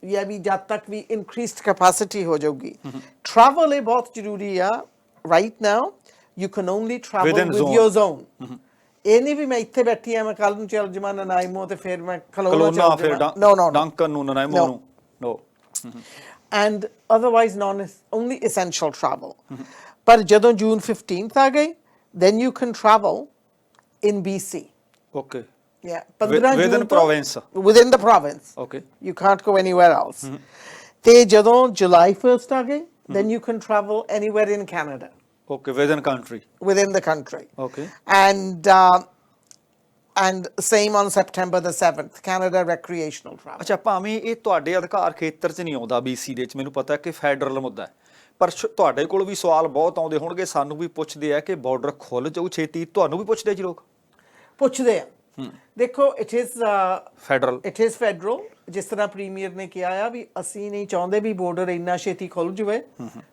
ਇਹ ਵੀ ਜਦ ਤੱਕ ਵੀ increased capacity ਹੋ ਜਾਊਗੀ। Travel ਇਹ ਬਹੁਤ ਜ਼ਰੂਰੀ ਆ। Right now, you can only travel with your zone. ਇਹ ਨਹੀਂ ਵੀ ਮੈਂ ਇੱਥੇ ਬੈਠੀ ਆ, ਮੈਂ ਕੱਲ ਨੂੰ ਚੱਲ ਜਾਵਾਂ ਨਨਾਇਮੋ ਤੇ ਫਿਰ ਮੈਂ ਖਲੋਣਾ ਚੱਲ ਜਾਵਾਂ। No. ਡੰਕਨ ਨੂੰ ਨਨਾਇਮੋ ਨੂੰ। No. And otherwise only essential travel. ਪਰ ਜਦੋਂ June 15th ਆ ਗਈ, then you can travel in BC. Okay. Yeah, 15 within province. Within the province. Okay. You can't go anywhere else. ਤੇ ਜਦੋਂ July 1st ਆ ਗਈ, then you can travel anywhere in Canada. Okay, within country. Within the country. Okay. And same on September the 7th, Canada recreational travel. ਅੱਛਾ, ਭਾਵੇਂ ਇਹ ਤੁਹਾਡੇ ਅਧਿਕਾਰ ਖੇਤਰ 'ਚ ਨਹੀਂ ਆਉਂਦਾ BC ਦੇ ਵਿੱਚ, ਮੈਨੂੰ ਪਤਾ ਕਿ ਫੈਡਰਲ ਮੁੱਦਾ ਹੈ, ਪਰ ਤੁਹਾਡੇ ਕੋਲ ਵੀ ਸਵਾਲ ਬਹੁਤ ਆਉਂਦੇ ਹੋਣਗੇ, ਸਾਨੂੰ ਵੀ ਪੁੱਛਦੇ ਆ ਕਿ ਬਾਰਡਰ ਖੁੱਲ ਜਾਊ ਛੇਤੀ, ਤੁਹਾਨੂੰ ਵੀ ਪੁੱਛਦੇ ਜੀ ਲੋਕ? ਪੁੱਛਦੇ ਆ। ਦੇਖੋ, it is federal. ਜਿਸ ਤਰ੍ਹਾਂ ਪ੍ਰੀਮੀਅਰ ਨੇ ਕਿਹਾ ਆ ਵੀ ਅਸੀਂ ਨਹੀਂ ਚਾਹੁੰਦੇ ਵੀ ਬਾਰਡਰ ਇੰਨਾ ਛੇਤੀ ਖੁੱਲ ਜਾਵੇ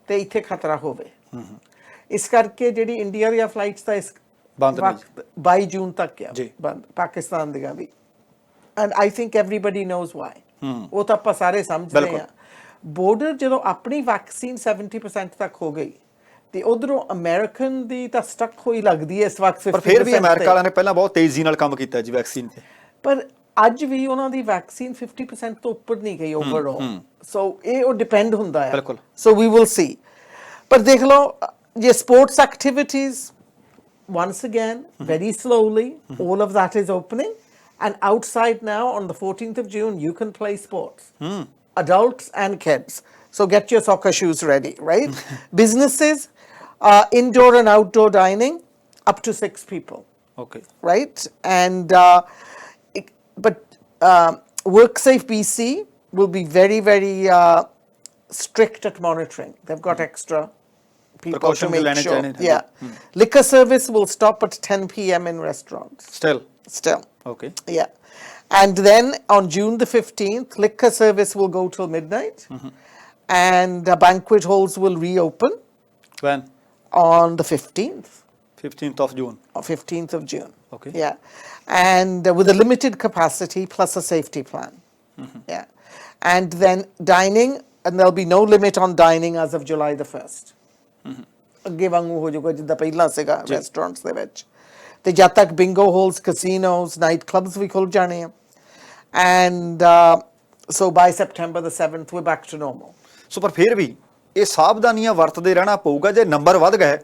ਤੇ ਇੱਥੇ ਖਤਰਾ ਹੋਵੇ। ਇਸ ਕਰਕੇ ਜਿਹੜੀ ਇੰਡੀਆ ਦੀਆਂ ਫਲਾਈਟਸ ਤਾਂ ਇਸ ਬੰਦ 22 ਜੂਨ ਤੱਕ ਆ ਬੰਦ, ਪਾਕਿਸਤਾਨ ਦੀਆਂ ਵੀ। And I think everybody knows why. ਉਹ ਤਾਂ ਆਪਾਂ ਸਾਰੇ ਸਮਝਦੇ ਆ। ਬਾਰਡਰ ਜਦੋਂ ਆਪਣੀ ਵੈਕਸੀਨ 70% ਤੱਕ ਹੋ ਗਈ ਤੇ ਉਧਰੋਂ ਅਮਰੀਕਨ ਦੀ ਤਾਂ ਸਟਕ ਹੋਈ ਲੱਗਦੀ ਹੈ ਇਸ ਵਕਤ 50%। ਪਰ ਫਿਰ ਵੀ ਅਮਰੀਕਾ ਵਾਲਿਆਂ ਨੇ ਪਹਿਲਾਂ ਬਹੁਤ ਤੇਜ਼ੀ ਨਾਲ ਕੰਮ ਕੀਤਾ ਜੀ ਵੈਕਸੀਨ ਤੇ। ਪਰ ਅੱਜ ਵੀ ਉਹਨਾਂ ਦੀ ਵੈਕਸੀਨ 50% ਤੋਂ ਉੱਪਰ ਨਹੀਂ ਗਈ ਓਵਰਆਲ। ਸੋ ਇਹ ਉਹ ਡਿਪੈਂਡ ਹੁੰਦਾ ਹੈ। ਬਿਲਕੁਲ। ਸੋ ਵੀ ਵਿਲ ਸੀ। ਪਰ ਦੇਖ ਲਓ, ਜੇ sports activities once again very slowly all of that is opening, and outside now on the 14th of June you can play sports, adults and kids. So get your soccer shoes ready, right? Businesses, indoor and outdoor dining up to 6 people. Okay. Right? And but WorkSafe BC will be very, very strict at monitoring. They've got extra people to make sure. Yeah. Liquor service will stop at 10 p.m. in restaurants. Still. Still. Okay. Yeah. And then on June the 15th, liquor service will go till midnight, and banquet halls will reopen When? on the 15th. 15th of June. 15th of June. Okay. Yeah. And with a limited capacity plus a safety plan. Yeah. And then dining, and there'll be no limit on dining as of July the 1st. ਅੱਗੇ ਵਾਂਗੂ ਹੋ ਜਾਊਗਾ ਜਿੱਦਾਂ ਪਹਿਲਾਂ ਸੀਗਾ restaurants ਦੇ ਵਿੱਚ ਤੇ ਜਦ ਤੱਕ bingo halls casinos nightclubs ਵੀ ਖੁੱਲ ਜਾਣੇ ਆ and so by September the 7th we're back to normal. So ਪਰ ਫਿਰ ਵੀ ਇਹ ਸਾਵਧਾਨੀਆਂ ਵਰਤਦੇ ਰਹਿਣਾ ਪਊਗਾ। ਜੇ ਨੰਬਰ ਵੱਧ ਗਏ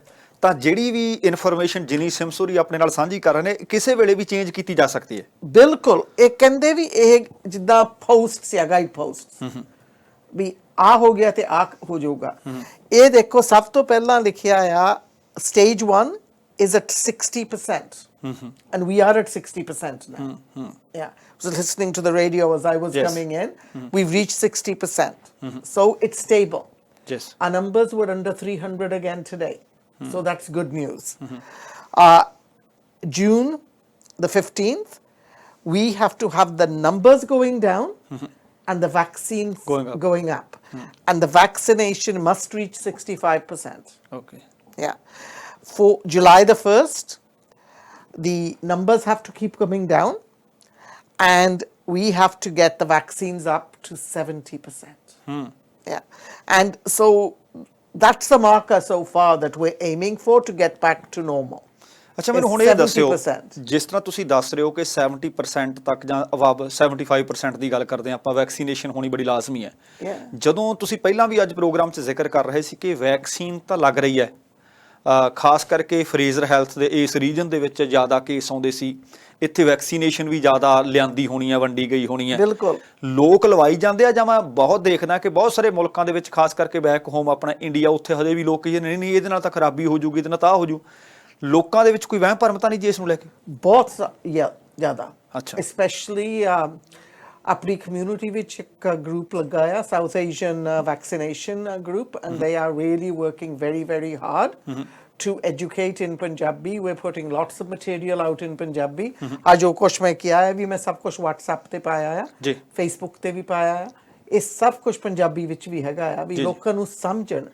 ਤਾਂ ਜਿਹੜੀ ਵੀ ਇਨਫੋਰਮੇਸ਼ਨ ਜਿਨੀ ਸਿਮਸੂਰੀ ਆਪਣੇ ਨਾਲ ਸਾਂਝੀ ਕਰ ਰਹੇ ਨੇ ਕਿਸੇ ਵੇਲੇ ਵੀ ਚੇਂਜ ਕੀਤੀ ਜਾ ਸਕਦੀ ਹੈ। ਬਿਲਕੁਲ ਇਹ ਕਹਿੰਦੇ ਵੀ ਇਹ ਜਿੱਦਾਂ ਪੋਸਟਸ ਜਾਂ ਗਾਈਡ ਪੋਸਟਸ ਵੀ ਆ ਹੋ ਗਿਆ ਤੇ ਆ ਹੋ ਜਾਊਗਾ। ਇਹ ਦੇਖੋ ਸਭ ਤੋਂ ਪਹਿਲਾਂ ਲਿਖਿਆ ਆ stage 1 is at 60%. And we are at 60% now. Yeah. I was listening to the radio as I was coming in. We've reached 60%. So it's stable. Yes. Our numbers were under 300 again today. So that's good news. June the 15th, we have to have the numbers going down and the vaccines going up. And the vaccination must reach 65%. Okay. Yeah. For July the 1st, the numbers have to keep coming down and we have to get the vaccines up to 70%. Yeah. And so that's the marker so far that we're aiming for to get back to normal. ਅੱਛਾ ਮੈਨੂੰ ਹੁਣ ਇਹ ਦੱਸਿਓ ਜਿਸ ਤਰ੍ਹਾਂ ਤੁਸੀਂ ਦੱਸ ਰਹੇ ਹੋ ਕਿ 70% ਤੱਕ ਜਾਂ ਅਬਵ 75% ਦੀ ਗੱਲ ਕਰਦੇ ਆਪਾਂ ਵੈਕਸੀਨੇਸ਼ਨ ਹੋਣੀ ਬੜੀ ਲਾਜ਼ਮੀ ਹੈ। ਜਦੋਂ ਤੁਸੀਂ ਪਹਿਲਾਂ ਵੀ ਅੱਜ ਪ੍ਰੋਗਰਾਮ 'ਚ ਜ਼ਿਕਰ ਕਰ ਰਹੇ ਸੀ ਕਿ ਵੈਕਸੀਨ ਤਾਂ ਲੱਗ ਰਹੀ ਹੈ ਖਾਸ ਕਰਕੇ ਫਰੇਜ਼ਰ ਹੈਲਥ ਦੇ ਇਸ ਰੀਜਨ ਦੇ ਵਿੱਚ ਜ਼ਿਆਦਾ ਕੇਸ ਆਉਂਦੇ ਸੀ ਇੱਥੇ ਵੈਕਸੀਨੇਸ਼ਨ ਵੀ ਜ਼ਿਆਦਾ ਲਿਆਂਦੀ ਹੋਣੀ ਹੈ ਵੰਡੀ ਗਈ ਹੋਣੀ ਹੈ। ਬਿਲਕੁਲ ਲੋਕ ਲਵਾਈ ਜਾਂਦੇ ਆ ਜਾਂ ਮੈਂ ਬਹੁਤ ਦੇਖਦਾ ਕਿ ਬਹੁਤ ਸਾਰੇ ਮੁਲਕਾਂ ਦੇ ਵਿੱਚ ਖਾਸ ਕਰਕੇ ਬੈਕ ਹੋਮ ਆਪਣਾ ਇੰਡੀਆ ਉੱਥੇ ਹਜੇ ਵੀ ਲੋਕ ਕਹਿੰਦੇ ਨਹੀਂ ਇਹਦੇ ਨਾਲ ਤਾਂ ਖਰਾਬੀ ਹੋ ਜੂਗੀ ਇਹਦੇ ਨਾਲ ਤਾਂ ਹੋ ਜੂ ਲੋਕਾਂ ਦੇ ਵਿੱਚ ਕੋਈ ਵਹਿਮ ਭਰਮ ਤਾਂ ਨਹੀਂ ਜੀ ਇਸ ਨੂੰ ਲੈ ਕੇ ਬਹੁਤ ਜ਼ਿਆਦਾ ਅੱਛਾ ਸਪੈਸ਼ਲੀ ਆਪਣੀ ਕਮਿਊਨਿਟੀ ਵਿੱਚ ਇੱਕ ਗਰੁੱਪ ਲੱਗਾ ਆ south Asian vaccination group and they are really working very very hard to educate in Punjabi. We're putting lots of material out in Punjabi. आज जो कुछ मैं किया है भी मैं सब कुछ WhatsApp ਤੇ ਪਾਇਆ ਆ Facebook ਤੇ ਵੀ ਪਾਇਆ ਆ ਇਹ ਸਭ ਕੁਝ ਪੰਜਾਬੀ ਵਿੱਚ ਵੀ ਹੈਗਾ ਆ ਵੀ ਲੋਕਾਂ ਨੂੰ ਸਮਝਣ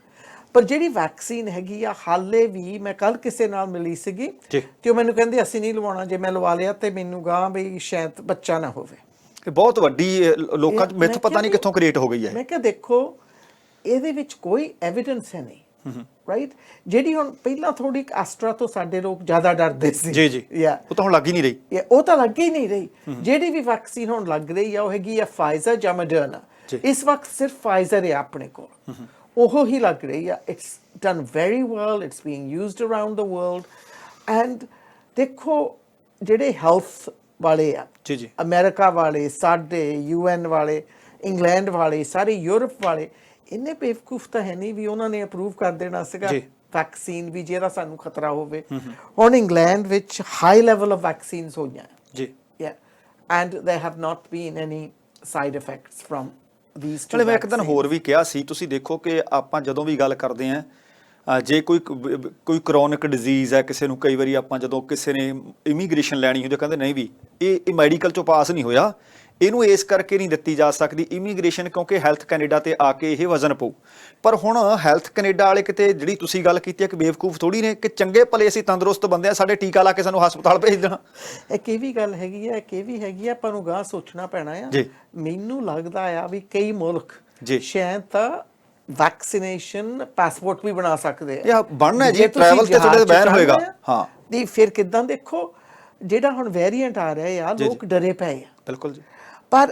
ਪਰ ਜਿਹੜੀ ਵੈਕਸੀਨ ਹੈਗੀ ਆ ਹਾਲੇ ਵੀ ਮੈਂ ਕੱਲ ਕਿਸੇ ਨਾਲ ਮਿਲੀ ਸੀਗੀ ਤੇ ਉਹ ਮੈਨੂੰ ਕਹਿੰਦੇ ਅਸੀਂ ਨਹੀਂ ਲਵਾਉਣਾ ਜੇ ਮੈਂ ਲਵਾ ਲਿਆ ਤੇ ਮੈਨੂੰ ਗਾਂ ਵੀ ਸ਼ਾਇਦ ਬੱਚਾ ਨਾ ਹੋਵੇ ਇਹ ਬਹੁਤ ਵੱਡੀ ਲੋਕਾਂ 'ਚ ਮਿੱਥ ਪਤਾ ਨਹੀਂ ਕਿੱਥੋਂ ਕ੍ਰੀਏਟ ਹੋ ਗਈ ਹੈ। ਮੈਂ ਕਿਹਾ ਦੇਖੋ ਇਹਦੇ ਵਿੱਚ ਕੋਈ ਐਵੀਡੈਂਸ ਹੈ ਨਹੀਂ ਰਾਈਟ ਜਿਹੜੀ ਹੁਣ ਪਹਿਲਾਂ ਥੋੜੀ ਐਸਟਰਾ ਤੋਂ ਸਾਡੇ ਲੋਕ ਜ਼ਿਆਦਾ ਡਰਦੇ ਸੀ ਜੀ ਜੀ ਉਹ ਤਾਂ ਹੁਣ ਲੱਗ ਹੀ ਨਹੀਂ ਰਹੀ ਉਹ ਤਾਂ ਲੱਗ ਹੀ ਨਹੀਂ ਰਹੀ ਜਿਹੜੀ ਵੀ ਵੈਕਸੀਨ ਹੁਣ ਲੱਗ ਰਹੀ ਆ ਉਹ ਹੈਗੀ ਆ ਫਾਈਜ਼ਰ ਜਾਂ ਮੋਡਰਨਾ ਇਸ ਵਕਤ ਸਿਰਫ ਫਾਈਜ਼ਰ ਹੈ ਆਪਣੇ ਕੋਲ ਉਹ ਹੀ ਲੱਗ ਰਹੀ ਆ it's done very well it's being used around the world and ਦੇਖੋ ਜਿਹੜੇ ਹੈਲਥ ਵਾਲੇ ਆ ਜੀ ਅਮਰੀਕਾ ਵਾਲੇ ਸਾਡੇ UN ਵਾਲੇ ਇੰਗਲੈਂਡ ਵਾਲੇ ਸਾਰੇ ਯੂਰਪ ਵਾਲੇ ਇੰਨੇ ਬੇਵਕੂਫ ਤਾਂ ਹੈ ਨਹੀਂ ਵੀ ਉਹਨਾਂ ਨੇ ਅਪਰੂਵ ਕਰ ਦੇਣਾ ਸੀਗਾ ਵੈਕਸੀਨ ਵੀ ਜਿਹੜਾ ਸਾਨੂੰ ਖਤਰਾ ਹੋਵੇ ਹੁਣ ਇੰਗਲੈਂਡ ਵਿੱਚ ਹਾਈ ਲੈਵਲ ਆਫ ਵੈਕਸੀਨਸ ਹੋਈਆਂ ਜੀ and there have not been any side effects from these two ਮੈਂ ਇੱਕ ਦਿਨ ਹੋਰ ਵੀ ਕਿਹਾ ਸੀ ਤੁਸੀਂ ਦੇਖੋ ਕਿ ਆਪਾਂ ਜਦੋਂ ਵੀ ਗੱਲ ਕਰਦੇ ਆਂ ਜੇ ਕੋਈ ਕ੍ਰੋਨਿਕ ਡਿਜ਼ੀਜ਼ ਹੈ ਕਿਸੇ ਨੂੰ ਕਈ ਵਾਰੀ ਆਪਾਂ ਜਦੋਂ ਕਿਸੇ ਨੇ ਇਮੀਗ੍ਰੇਸ਼ਨ ਲੈਣੀ ਹੁੰਦੀ ਕਹਿੰਦੇ ਨਹੀਂ ਵੀ ਇਹ ਮੈਡੀਕਲ ਚੋਂ ਪਾਸ ਨਹੀਂ ਹੋਇਆ ਇਹਨੂੰ ਇਸ ਕਰਕੇ ਨਹੀਂ ਦਿੱਤੀ ਜਾ ਸਕਦੀ ਇਮੀਗ੍ਰੇਸ਼ਨ ਕਿਉਂਕਿ ਹੈਲਥ ਕੈਨੇਡਾ ਤੇ ਆ ਕੇ ਇਹ ਵਜ਼ਨ ਪਊ ਪਰ ਹੁਣ ਹੈਲਥ ਕੈਨੇਡਾ ਵਾਲੇ ਕਿਤੇ ਜਿਹੜੀ ਤੁਸੀਂ ਗੱਲ ਕੀਤੀ ਹੈ ਕਿ ਬੇਵਕੂਫ ਥੋੜੀ ਨੇ ਕਿ ਚੰਗੇ ਭਲੇ ਅਸੀਂ ਤੰਦਰੁਸਤ ਬੰਦੇ ਆ ਸਾਡੇ ਟੀਕਾ ਲਾ ਕੇ ਸਾਨੂੰ ਹਸਪਤਾਲ ਭੇਜ ਦੇਣਾ ਇੱਕ ਇਹ ਵੀ ਗੱਲ ਹੈਗੀ ਆ ਇੱਕ ਇਹ ਵੀ ਹੈਗੀ ਆ ਆਪਾਂ ਨੂੰ ਗਾਂ ਸੋਚਣਾ ਪੈਣਾ ਆ ਮੈਨੂੰ ਲੱਗਦਾ ਆ ਵੀ ਕਈ ਮੁਲਕ ਸ਼ਾਇਦ ਤਾਂ ਵੈਕਸੀਨੇਸ਼ਨ ਪਾਸਪੋਰਟ ਵੀ ਬਣਾ ਸਕਦੇ ਆ ਬਣਨਾ ਜੀ ਟਰੈਵਲ ਤੇ ਤੁਹਾਡੇ ਬੈਨ ਹੋਏਗਾ ਹਾਂ ਦੀ ਫਿਰ ਕਿਦਾਂ ਦੇਖੋ ਜਿਹੜਾ ਹੁਣ ਵੇਰੀਐਂਟ ਆ ਰਿਹਾ ਆ ਲੋਕ ਡਰੇ ਪਏ ਆ ਬਿਲਕੁਲ ਜੀ ਪਰ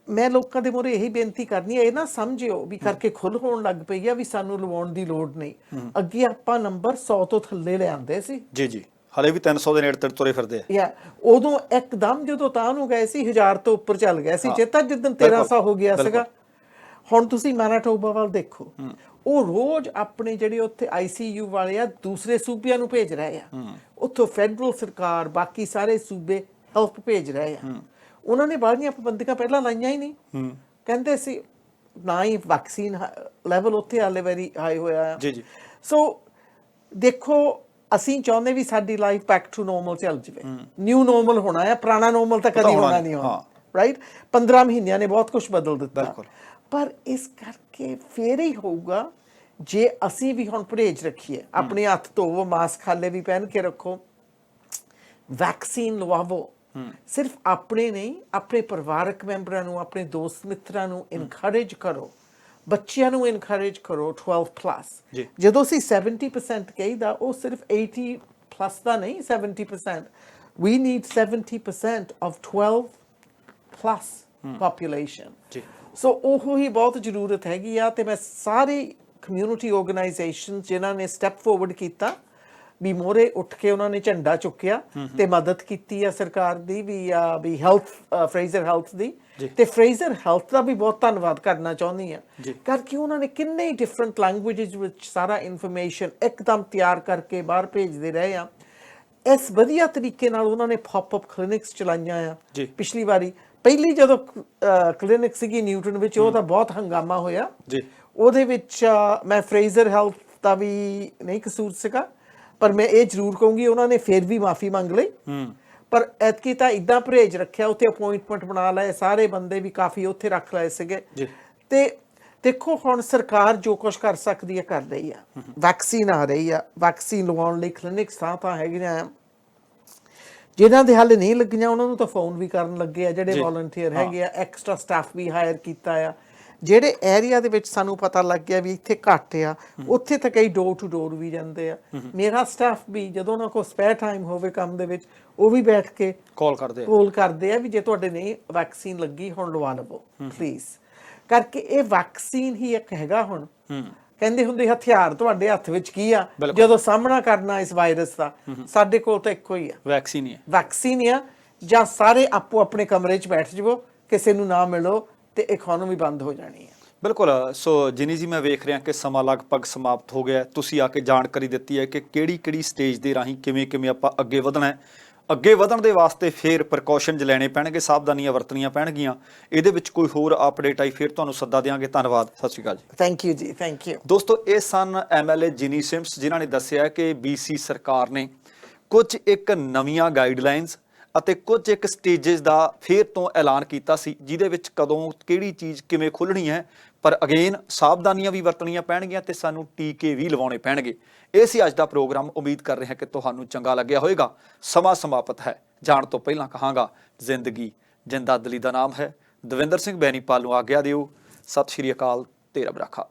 ਮੈਂ ਲੋਕਾਂ ਦੇ ਮੂਹਰੇ ਇਹੀ ਬੇਨਤੀ ਕਰਨੀ ਹੈ ਇਹ ਨਾ ਸਮਝਿਓ ਵੀ ਕਰਕੇ ਖੁੱਲ ਹੋਣ ਲੱਗ ਪਈ ਆ ਵੀ ਸਾਨੂੰ ਲਵਾਉਣ ਦੀ ਲੋੜ ਨਹੀਂ ਅੱਗੇ ਆਪਾਂ ਨੰਬਰ 100 ਤੋਂ ਥੱਲੇ ਲਿਆਂਦੇ ਸੀ ਜੀ ਹਲੇ ਵੀ 300 ਦੇ ਨੇੜੇ ਤੁਰੇ ਫਿਰਦੇ ਆ ਉਦੋਂ ਇੱਕਦਮ ਜਦੋਂ ਤਾਂ ਨੂੰ ਗਏ ਸੀ 1000 ਤੋਂ ਉੱਪਰ ਚੱਲ ਗਿਆ ਸੀ ਚੇਤਾ ਜਿੱਦਣ 1300 ਹੋ ਗਿਆ ਸੀਗਾ ਹੁਣ ਤੁਸੀਂ ਮੈਨਾਟੋਬਾ ਵੱਲ ਦੇਖੋ ਉਹ ਰੋਜ਼ ਆਪਣੇ ਜਿਹੜੇ ਉੱਥੇ ICU ਵਾਲੇ ਆ ਦੂਸਰੇ ਸੂਬਿਆਂ ਨੂੰ ਭੇਜ ਰਹੇ ਆ ਉੱਥੋਂ ਫੈਡਰਲ ਸਰਕਾਰ ਬਾਕੀ ਸਾਰੇ ਸੂਬੇ ਹੈਲਪ ਭੇਜ ਰਹੇ ਆ ਉਹਨਾਂ ਨੇ ਬਾਹਰੀਆਂ ਪਾਬੰਦੀਆਂ ਪਹਿਲਾਂ ਲਾਈਆਂ ਹੀ ਨਹੀਂ ਕਹਿੰਦੇ ਸੀ ਨਾ ਹੀ ਵੈਕਸੀਨ ਲੈਵਲ ਉੱਥੇ ਹਾਲੇ ਵੈਰੀ ਹਾਈ ਹੋਇਆ ਆ ਸੋ ਦੇਖੋ ਅਸੀਂ ਚਾਹੁੰਦੇ ਵੀ ਸਾਡੀ ਲਾਈਫ ਬੈਕ ਟੂ ਨੋਰਮਲ ਚੱਲ ਜਾਵੇ ਨਿਊ ਨੋਰਮਲ ਹੋਣਾ ਆ ਪੁਰਾਣਾ ਨੋਰਮਲ ਤਾਂ ਕਦੀ ਹੋਣਾ ਨਹੀਂ ਹੋਣਾ ਰਾਈਟ 15 ਮਹੀਨਿਆਂ ਨੇ ਬਹੁਤ ਕੁਝ ਬਦਲ ਦਿੱਤਾ ਬਿਲਕੁਲ। ਪਰ ਇਸ ਕਰਕੇ ਫੇਰ ਹੀ ਹੋਊਗਾ ਜੇ ਅਸੀਂ ਵੀ ਹੁਣ ਪਰਹੇਜ਼ ਰੱਖੀਏ, ਆਪਣੇ ਹੱਥ ਧੋਵੋ, ਮਾਸਕ ਹਾਲੇ ਵੀ ਪਹਿਨ ਕੇ ਰੱਖੋ, ਵੈਕਸੀਨ ਲਵਾਵੋ, ਸਿਰਫ ਆਪਣੇ ਨਹੀਂ ਆਪਣੇ ਪਰਿਵਾਰਕ ਮੈਂਬਰਾਂ ਨੂੰ, ਆਪਣੇ ਦੋਸਤ ਮਿੱਤਰਾਂ ਨੂੰ ਇਨਕਰੇਜ ਕਰੋ, ਬੱਚਿਆਂ ਨੂੰ ਇਨਕਰੇਜ ਕਰੋ 12+। ਜਦੋਂ ਅਸੀਂ 70% ਕਹੀਦਾ ਉਹ ਸਿਰਫ 80+ ਦਾ ਨਹੀਂ, 70%। we need 70% of 12+ population। ਸੋ ਉਹ ਹੀ ਬਹੁਤ ਜ਼ਰੂਰਤ ਹੈਗੀ ਆ। ਤੇ ਮੈਂ ਸਾਰੇ ਕਮਿਊਨਿਟੀ ਆਰਗੇਨਾਈਜੇਸ਼ਨ ਜਿਨ੍ਹਾਂ ਨੇ ਸਟੈਪ ਫੋਰਵਰਡ ਕੀਤਾ ਵੀ ਮੋਹਰੇ ਉੱਠ ਕੇ ਉਹਨਾਂ ਨੇ ਝੰਡਾ ਚੁੱਕਿਆ ਤੇ ਮਦਦ ਕੀਤੀ ਆ ਸਰਕਾਰ ਦੀ ਵੀ ਹੈਲਥ, ਫਰੇਜ਼ਰ ਹੈਲਥ ਦੀ, ਤੇ ਫਰੇਜ਼ਰ ਹੈਲਥ ਦਾ ਵੀ ਬਹੁਤ ਧੰਨਵਾਦ ਕਰਨਾ ਚਾਹੁੰਦੀ ਆ ਕਰਕੇ ਉਹਨਾਂ ਨੇ ਕਿੰਨੇ ਡਿਫਰੈਂਟ ਲੈਂਗੁਏਜਸ ਵਿੱਚ ਸਾਰਾ ਇਨਫੋਰਮੇਸ਼ਨ ਇੱਕਦਮ ਤਿਆਰ ਕਰਕੇ ਬਾਹਰ ਭੇਜਦੇ ਰਹੇ ਆ। ਇਸ ਵਧੀਆ ਤਰੀਕੇ ਨਾਲ ਉਹਨਾਂ ਨੇ ਪੌਪ-ਅਪ ਕਲੀਨਿਕਸ ਚਲਾਈਆਂ ਆ। ਪਿਛਲੀ ਵਾਰੀ ਪਹਿਲੀ ਜਦੋਂ ਕਲੀਨਿਕ ਸੀਗੀ ਨਿਊਟਨ ਵਿੱਚ, ਉਹ ਤਾਂ ਬਹੁਤ ਹੰਗਾਮਾ ਹੋਇਆ। ਉਹਦੇ ਵਿੱਚ ਮੈਂ ਫਰੇਜ਼ਰ ਹੈਲਥ ਦਾ ਵੀ ਨਹੀਂ ਕਸੂਰ ਸੀਗਾ, ਪਰ ਮੈਂ ਇਹ ਜ਼ਰੂਰ ਕਹੂੰਗੀ ਉਹਨਾਂ ਨੇ ਫਿਰ ਵੀ ਮਾਫੀ ਮੰਗ ਲਈ। ਪਰ ਐਤਕੀ ਤਾਂ ਇੱਦਾਂ ਪਰਹੇਜ਼ ਰੱਖਿਆ, ਉੱਥੇ ਅਪਾਇੰਟਮੈਂਟ ਬਣਾ ਲਏ, ਸਾਰੇ ਬੰਦੇ ਵੀ ਕਾਫੀ ਉੱਥੇ ਰੱਖ ਲਏ ਸੀਗੇ। ਤੇ ਦੇਖੋ ਹੁਣ ਸਰਕਾਰ ਜੋ ਕੁਝ ਕਰ ਸਕਦੀ ਹੈ ਕਰ ਰਹੀ ਆ। ਵੈਕਸੀਨ ਆ ਰਹੀ ਆ, ਵੈਕਸੀਨ ਲਵਾਉਣ ਲਈ ਕਲੀਨਿਕਸ ਤਾਂ ਹੈਗੀਆਂ ਆ। ਜਿਨ੍ਹਾਂ ਦੇ ਹਾਲੇ ਨਹੀਂ ਲੱਗੀਆਂ ਉਹਨਾਂ ਨੂੰ ਤਾਂ ਫੋਨ ਵੀ ਕਰਨ ਲੱਗੇ ਆ, ਜਿਹੜੇ ਵੋਲੰਟੀਅਰ ਹੈਗੇ ਆ, ਐਕਸਟਰਾ ਸਟਾਫ ਵੀ ਹਾਇਰ ਕੀਤਾ ਆ। ਜਿਹੜੇ ਏਰੀਆ ਦੇ ਵਿੱਚ ਸਾਨੂੰ ਪਤਾ ਲੱਗ ਗਿਆ ਵੀ ਇੱਥੇ ਘੱਟ ਆ, ਉੱਥੇ ਤਾਂ ਕਈ ਡੋਰ ਟੂ ਡੋਰ ਵੀ ਜਾਂਦੇ ਆ। ਮੇਰਾ ਸਟਾਫ ਵੀ ਜਦੋਂ ਉਹਨਾਂ ਕੋਲ ਸਪੇਅਰ ਟਾਈਮ ਹੋਵੇ ਕੰਮ ਦੇ ਵਿੱਚ, ਉਹ ਵੀ ਬੈਠ ਕੇ ਕਾਲ ਕਰਦੇ ਆ ਵੀ ਜੇ ਤੁਹਾਡੇ ਨਹੀਂ ਵੈਕਸੀਨ ਲੱਗੀ ਹੁਣ ਲਵਾ ਲਵੋ ਪਲੀਜ਼ ਕਰਕੇ। ਇਹ ਵੈਕਸੀਨ ਹੀ ਇੱਕ ਹੈਗਾ ਹੁਣ। ਕਹਿੰਦੇ ਹੁੰਦੇ ਹਥਿਆਰ ਤੁਹਾਡੇ ਹੱਥ ਵਿੱਚ ਕੀ ਆ ਜਦੋਂ ਸਾਹਮਣਾ ਕਰਨਾ ਇਸ ਵਾਇਰਸ ਦਾ? ਸਾਡੇ ਕੋਲ ਤਾਂ ਇੱਕੋ ਹੀ ਆ, ਵੈਕਸੀਨ ਆ। ਜਾਂ ਸਾਰੇ ਆਪੋ ਆਪਣੇ ਕਮਰੇ 'ਚ ਬੈਠ ਜਾਵੋ, ਕਿਸੇ ਨੂੰ ਨਾ ਮਿਲੋ ਤੇ ਇਕਨੋਮੀ ਬੰਦ ਹੋ ਜਾਣੀ ਹੈ। ਬਿਲਕੁਲ। ਸੋ ਜਿਨੀ ਜੀ, ਮੈਂ ਵੇਖ ਰਿਹਾ ਕਿ ਸਮਾਂ ਲਗਭਗ ਸਮਾਪਤ ਹੋ ਗਿਆ। ਤੁਸੀਂ ਆ ਕੇ ਜਾਣਕਾਰੀ ਦਿੱਤੀ ਹੈ ਕਿ ਕਿਹੜੀ ਸਟੇਜ ਦੇ ਰਾਹੀਂ ਕਿਵੇਂ ਆਪਾਂ ਅੱਗੇ ਵਧਣਾ ਹੈ। ਅੱਗੇ ਵਧਣ ਦੇ ਵਾਸਤੇ ਫਿਰ ਪ੍ਰੀਕਾਸ਼ਨਸ ਲੈਣੇ ਪੈਣਗੇ, ਸਾਵਧਾਨੀਆਂ ਵਰਤਣੀਆਂ ਪੈਣਗੀਆਂ। ਇਹਦੇ ਵਿੱਚ ਕੋਈ ਹੋਰ ਅਪਡੇਟ ਆਈ ਫਿਰ ਤੁਹਾਨੂੰ ਸੱਦਾ ਦਿਆਂਗੇ। ਧੰਨਵਾਦ, ਸਤਿ ਸ਼੍ਰੀ ਅਕਾਲ ਜੀ। ਥੈਂਕ ਯੂ ਜੀ, ਥੈਂਕ ਯੂ। ਦੋਸਤੋ, ਇਹ ਸਨ MLA ਜਿਨੀ ਸਿੰਪਸ, ਜਿਨ੍ਹਾਂ ਨੇ ਦੱਸਿਆ ਕਿ BC ਸਰਕਾਰ ਨੇ ਕੁਝ ਇੱਕ ਨਵੀਆਂ ਗਾਈਡਲਾਈਨਸ ਅਤੇ ਕੁਝ ਇੱਕ ਸਟੇਜਸ ਦਾ ਫਿਰ ਤੋਂ ਐਲਾਨ ਕੀਤਾ ਸੀ, ਜਿਹਦੇ ਵਿੱਚ ਕਦੋਂ ਕਿਹੜੀ ਚੀਜ਼ ਕਿਵੇਂ ਖੁੱਲ੍ਹਣੀ ਹੈ। ਪਰ ਅਗੇਨ ਸਾਵਧਾਨੀਆਂ ਵੀ ਵਰਤਣੀਆਂ ਪੈਣਗੀਆਂ ਤੇ ਸਾਨੂੰ ਟੀਕੇ ਵੀ ਲਵਾਉਣੇ ਪੈਣਗੇ। ਇਹ ਸੀ ਅੱਜ ਦਾ ਪ੍ਰੋਗਰਾਮ। ਉਮੀਦ ਕਰ ਰਹੇ ਹਾਂ ਕਿ ਤੁਹਾਨੂੰ ਚੰਗਾ ਲੱਗਿਆ ਹੋਵੇਗਾ। ਸਮਾਂ ਸਮਾਪਤ ਹੈ। ਜਾਣ ਤੋਂ ਪਹਿਲਾਂ ਕਹਾਂਗਾ, ਜ਼ਿੰਦਗੀ ਜਿੰਦਾ ਦਿਲੀ ਦਾ ਨਾਮ ਹੈ। ਦਵਿੰਦਰ ਸਿੰਘ ਬੈਨੀਪਾਲ ਨੂੰ ਆਗਿਆ ਦਿਓ। ਸਤਿ ਸ਼੍ਰੀ ਅਕਾਲ ਤੇ ਰੱਬ ਰਾਖਾ।